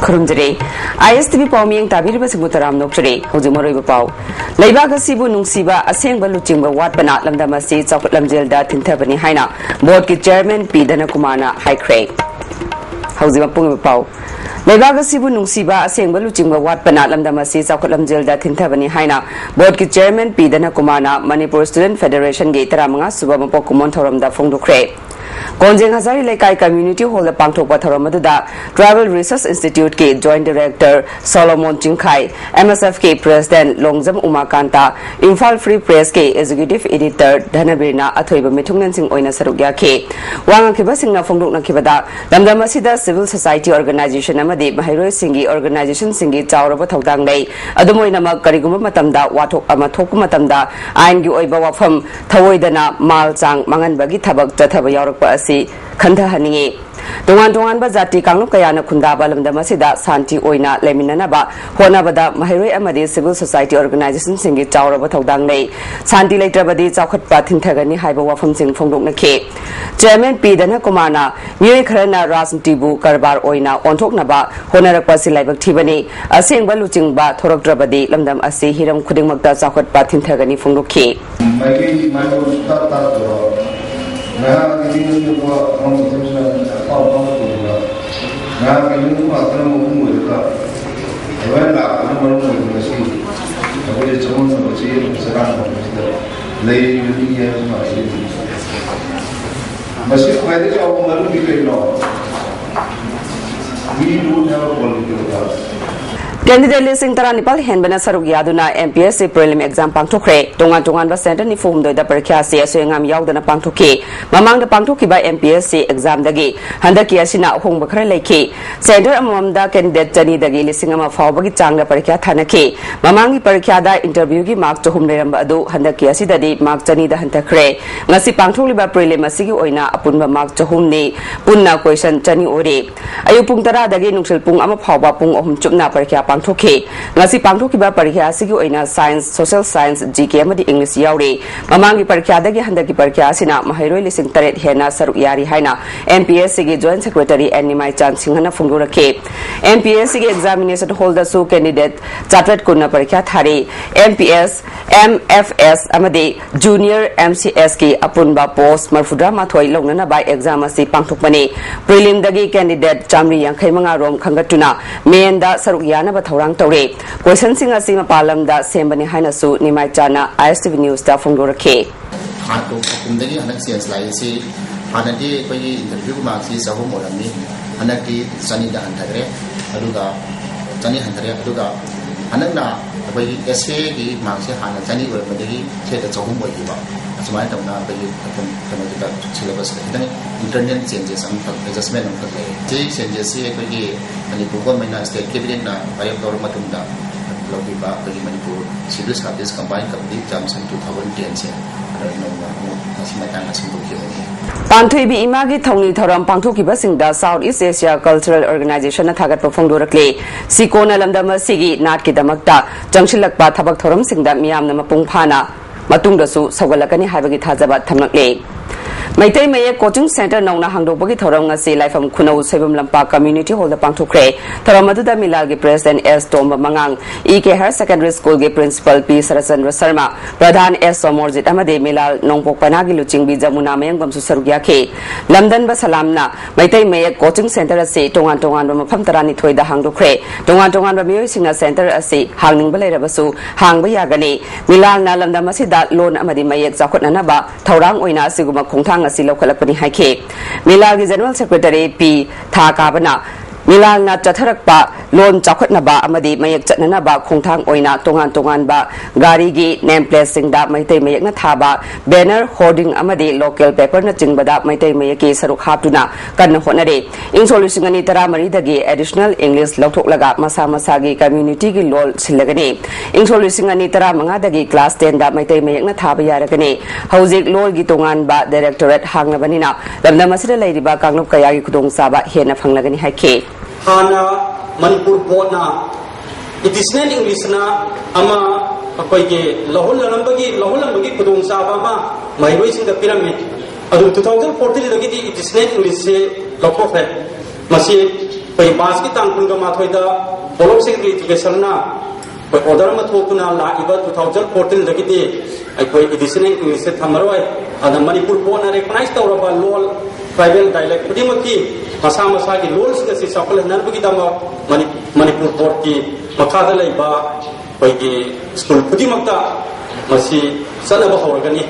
Kurumjare, ISTV Poming Tabirba Sibutaram Nocture, Hojumoro Pau. Laibaga Sibu Nungsiba, a single Luchimba Watbana, Lamdamasi, Chocolate Lamjilda, Tintabani Haina, Board Chairman P. Danakumana, High Craig. Hojima Pung Pau. Laibaga Sibu Nungsiba, a single Luchimba Watbana, Lamdamasi, Chocolate Lamjilda, Tintabani Haina, Board Chairman P. Danakumana, Manipuri Student Federation Gate Ramanga, Subamapokumon Toram da Fundu Craig. Konjeng Hazari Lekai Community Hall Pangtok Pataramadada, Travel Research Institute K Joint Director Solomon Chinkai, MSF K President Longzam Umakanta, Infal Free Press K Executive Editor Dhanabirna Athoiba Mitungnan Sing Oina Sarugya K. Wang Kibasing na Fongdok na Kibada, Lamdamasida Civil Society Organization Amadi, Mahiro Singi Organization Singi Tauraba Togdang Day, Adumoina Kariguma Matamda, Watok Amatoku Matamda, Aingu Oiba Wafam, Tawoidana, Malchang, Mangan Bagi Tabak, Jatabayor. Asi Kanda Hani. Dongan Bazati Kanguk Kayana Kundaba Lamdamasida, Santi Oina, Leminanaba, Honabada, Mahiri Amadi Civil Society Organization Singi Tower of Togdang Lay, Santi later Badi Zakat Patin Tagani Haibawa from Sing from Nake. Chairman P. Danakumana, Muikrana Rasm Tibu, Karbar Oina, Ontoknaba, Honarapasi Labak Tibani, a sing Baluting Ba, Torok Drabadi, Lamdam Asi, Hiram Kudimakta Zakat Patin Tagani from Nuke. Nah, ini juga orang itu apa juga. Nah, ini juga akan mau juga. Hewan lah, akan mau juga sih. Tapi dia cuma seperti sekarang macam lay ini ya semua ini. Masih ada yang orang malu dikira. We don't have a political. Candidate listing Taranipal Henbana Sarugyaduna MPSC prelim exam Pangtokre, Tongan was sent any form the Percasi, Swingam Yaudana Pangtoke, Mamang the Pangtoki by MPSC exam dagi, Handaki Asina Hong Bakreleke, Center among the candidate Tani the listing of Fawbagi Tanga Perca Tanake, Mamangi Percada interview mark to whom Adu, Handaki Asidadi, Mark Tani the Hunter Nasi Pangtoli by prelim Masigi Oina, Apunba Mark to whom ne, Punna question Tani Ore. Ayupuntara the Genukil Pung Amapaba Pung of Chupna Perca. Pangtoke, Nasi Pangtoki ba Parikya Sigu Oina Science, Social Science, GK Amadi English Yauri, Mamangi Parikya Dagi Handaki Parikya Sina, Mahiro Lising Taret Hena Saruk Yari Haina, MPSC Joint Secretary and Nimai Chan Singhana Fungura K. MPSC examination holder su candidate Chatwet Kuna Parikya Thari, MPS, MFS Amadi, Junior MCSK Apunba Post, Marfudra Mathoi Longnana by exam si Pangtokmani, Prelim Dagi candidate Chamri Yankhaimanga Rom Kangatuna, Menda Saruk Yana Thorang Tore, question sing a sima palam da Sembani Hanasu, Nimai Chana, ISTV News, da from Dora K. Hatu Kumdani Anaxians Laisi, Hanadi, interview Maxi, Sahu Morami, Hanaki, Sunny da Hantare, Aduga, Sunny Hantare, Aduga, Anana, the essay, Maxi Hana, Sunny, where the said the Sohum Boyiba. As my town now, the syllabus, internet changes and adjustment of the changes here, and the Pugomina State Cabinet, Ayakor Matunda, Lobiba, Manipur, Civil Service combined complete terms in 2010. I don't know, as my time as Pantui Imagi Tony Thoram Pangtoki Basing da Southeast Asia Cultural Organization Tagat Pofungdurakle, Sikona Lamdama Sigi, Natki Damakta, Jangshilakpa Tabak Thoram Singda Miam Namapung Pana. Matundasu Sagalakani Havagi Tazabat Tamnakle. Maitay Maya Coaching Center Nona Hangdobagi Toranga say life from Kuno Sebum Lampa Community Hall the Pangtokre, Toramadu Milagi President S. Tomba Mangang, EK Her Secondary School Principal P. Sarasan Rasarma, Pradhan S. Somorjit Amade Milal Nongpok Panagi Luching Bizamuna Mayangam Susarugyake, London Basalamna, Maitay Maya Coaching Center say Tongan Pamtarani Toy the Hangdokre, Tongan Ramusing a center as say Hanging Balerabasu, Hang Bayagani, Milan Nalam Damasida, Lon Amadi Mayek Zakotanaba, Taurang Oina Siguma Kontang asi lokalapani haike Milagi General Secretary P Thakabana Milal na Chatharakpa Lon Chakotnaba Amadi Mayak Chatnanaba Kontang Oina Tongan ba Gari gi nameplate singda Maitay Mayak na thaba banner hoarding Amadi local paper na chingbada Maitay Mayaki saruk haptuna kanna honare in solution ani tara maridagi additional English lauthoklaga masa masagi community gi lol silagani in solution ani tara mangadagi class 10 da Maitay Mayak na thaba yaragani hojik lol gi tongan ba directorate hangnabanina lamdamasida leiriba kanglop kayagi kudong saba hena phanglagani haike Hana Manipur board na additional English na ama akoy ke lahul lambagi kudung sa ba may raising the pyramid adu 2014 lagi di additional English se lokok hai masi koi bas ki tan kun ga ma thoi da bolok secretary education na koi order ma thok na la iba 2014 da ki ti ai koi edition English thamaroi ada Manipur bo na recognize tawra ba lol tribal dialect pudi maki masa masa ki lol sing si sakal nan bu ki da Manipur board ki makha da lai ba koi ki school pudi makta masi sana ba hawrgani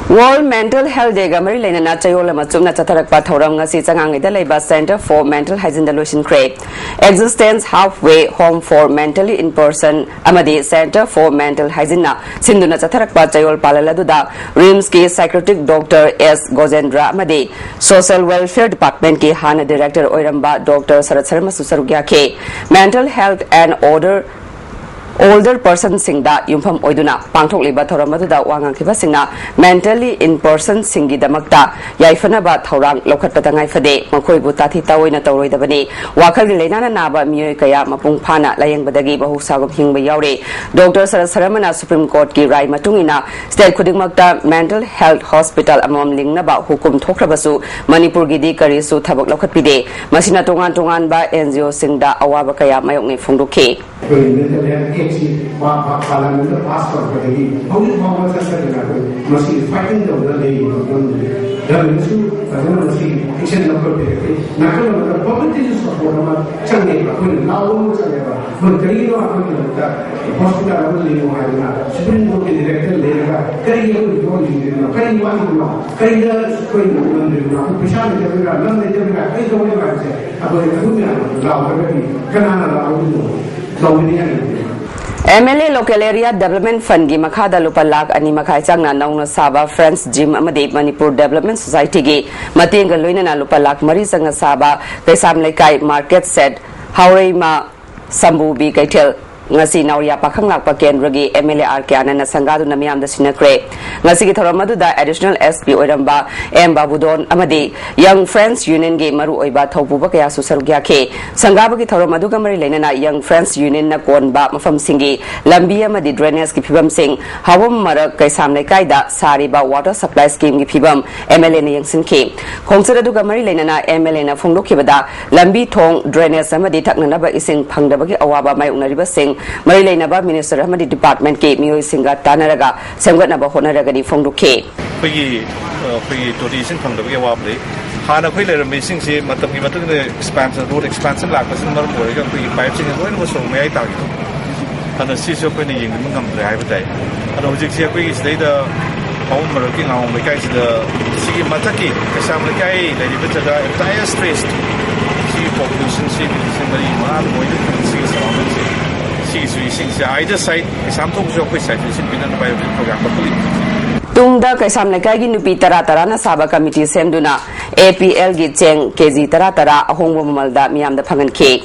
World Mental Health Day gamari lainana chayola machumna chatharakpa thoram ngasi changang ida leiba Center for Mental Hygiene Solution Create Existence Halfway Home for Mentally in Person amadi Center for Mental Hygiene na sinduna chatharakpa chayol palaladuda RIMS ki psychiatric Dr. S Gojendra amadi Social Welfare Department ki hana Director oiramba Dr. Sarat Sharma susarugya ke Mental Health and Older person singda yumpham oiduna pangthok liba thoram aduda wangang khiba singna mentally in person singi damakta yaifana ba thorang lokhat patangai fade makhoi bu tathi tawoina tawroi dabani wakhal gi leinana naba miyoi kaya mapung phana layeng badagi bahu sagam hingba yaure Dr. Sarat Saramana Supreme Court ki rai matungina state khuding makta mental health hospital amom lingna ba hukum thokrabasu Manipur gi di kari su thabak lokhat pide masina tongan tongan ba NGO singda awaba kaya mayok ni phungdukhe Parliament passed out by the only Congress has said that must be fighting the day the issue must be action number the politicians of Burma Change now but the hospital Supreme Court director MLA Local Area Development Fund gi makhada lupa lakh ani makhai changna nauna saba Friends Gym amadi Manipur Development Society gi matenga loinana lupa lakh mari sanga saba kaisam lekai market set haureima sambu bi kaithel ngasi nauria pakhang lakpa kendragi MLA RK Anana sangadu namiyam da sinakre ngasi gi thoram da additional SP oiramba M Babudon amadi Young Friends Union gi maru oiba thobuba kaya susarugya ke sangaba gi thoram ga mari leinana Young Friends Union na konba mafam singi lambi amadi drainage gi phibam sing hawam marak kaisam lekai da sariba water supply scheme gi phibam MLA na yangsin ke khongchara du ga mari leinana MLA na phunglokhibada lambi thong drainage amadi thakna ba ising phangdaba gi awaba mai unariba sing Mari Lainaba Minister Hamadi Department K Mio Singa Tanaraga Sangatnaba Honaraga Fongduke. We donation from the Wabli. Hana Quiller missing see Mataki expansion, road expansion like a number of pipes in the was so may I tell you. And the seas of any income drive day. And Ojixia is later home working on because the sea Mataki, Kasamakai, Lady Vitada, entire stressed. Sea population, sea in the Iman, waiting to see some. Either side, some talks of which side is in by the program. Tungda kaisam lekai gi nupi tara na saba committee semduna APL gi cheng KG tara ahongbo mamalda miyam da phangan ke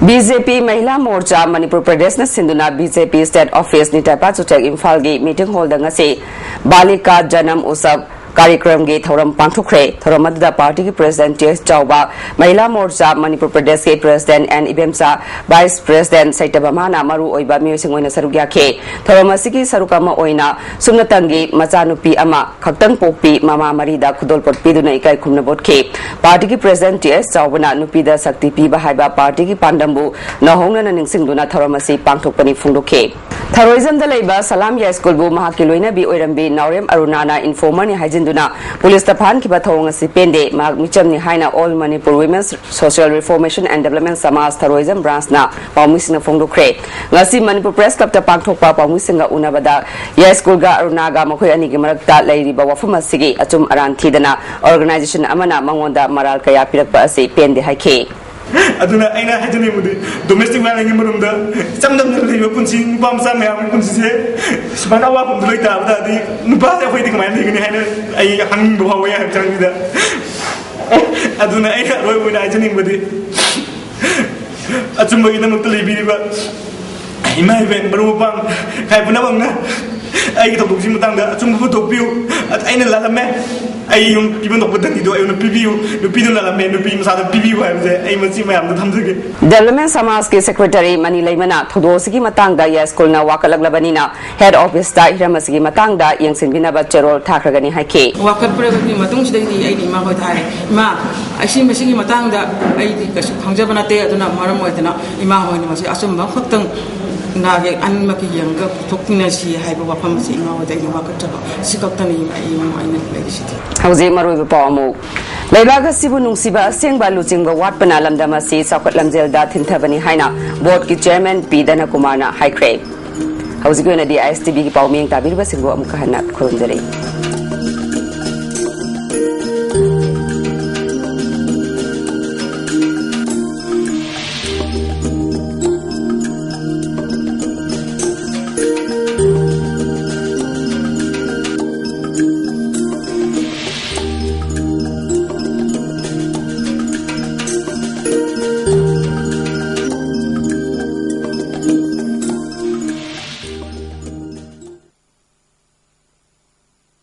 BJP Mahila Morcha Manipur Pradesh na sinduna BJP State Office ni tapa chutek Imphal gi meeting hall da ngase Balika Janam Usab कार्यक्रम के थौरम पांथुखरे थौरम अदुदा party की president TS चौबा महिला मोर्चा मणिपुर प्रदेश के president N इबेमसा vice president सैतबमाना मरु ओइबा मियोसिंग ओइना सरुग्या के थौरम असिकी सरुकमा ओइना सुमनतंगी मचानुपी अमा खक्तंग पोकपी मामा मरीदा खुदोलपट पिदुना इकाई खुमना बोटके party की president TS चौबना नुपीदा शक्ति पीबा हाइबा पार्टी की पांडंबु नहोंगना निंगसिंगदुना थौरम असि पांथोकपनि फुंगदोके थरोइजम द लेबा सलाम या स्कूल बु महाकी लोइना बि ओइरमबी नावरेम अरुणाना इन्फॉर्मर नि हाइजिनदुना पुलिस तफान की बथौंग असि पेंडे माग मिचम नि हाइना all Manipur women's social reformation and development Samaj Thoroijam branch ना पाउमिसिना फोंगदोख्रे ngasi Manipur Press Club ta pangthokpa paumusinga unabada ya school ga arunaga makhoi ani gi marakta leiriba wafam asigi achum aran thidana organization amana mangonda maral kaya pirakpa asi pende haike aduna aina hajani mudi domestic violence ngi murumda samdam leiriba punsi bam sam ya punsi se subhana wa pum loi ta da di nuba ya khoi dik mai ni haina ai hanging bo hawa ya changida aduna aina roi wina hajani mudi achum bagi namak leiriba ima event baru bang kai punabang na ai ki tokduk si matang da achum bu tokpiu at aina lalame ai yung pibon tok putan dido ai no pibiu no pidon la me no pi masa da pibiu ha je ai masi mayam da thamjage Development Samaj ke Secretary Manilai Mana Thodosi matang da ya school na wakalaglabani na head office da hiramasi matang da yang sinbina ba cherol thakragani haike wakal pragati matung sidai di ai ma ko thai ma asim masi matang da ai ka khangjabana te aduna maram moitana ima hoini masi asum ba khaktang nage an maki yanga thoktina si haiba wafam si ma wa dai ma ka ta si kaktani ai ai na si hauze maroi ba pamu Leibaga sibu nungsiba asengba luchingba watpana lamdama si sakat lamjel da thinthabani haina board ki chairman Pidana Kumana High Crave hauzi ko na di ISTV ki pawming tabir ba singbo amka hanat khurumjare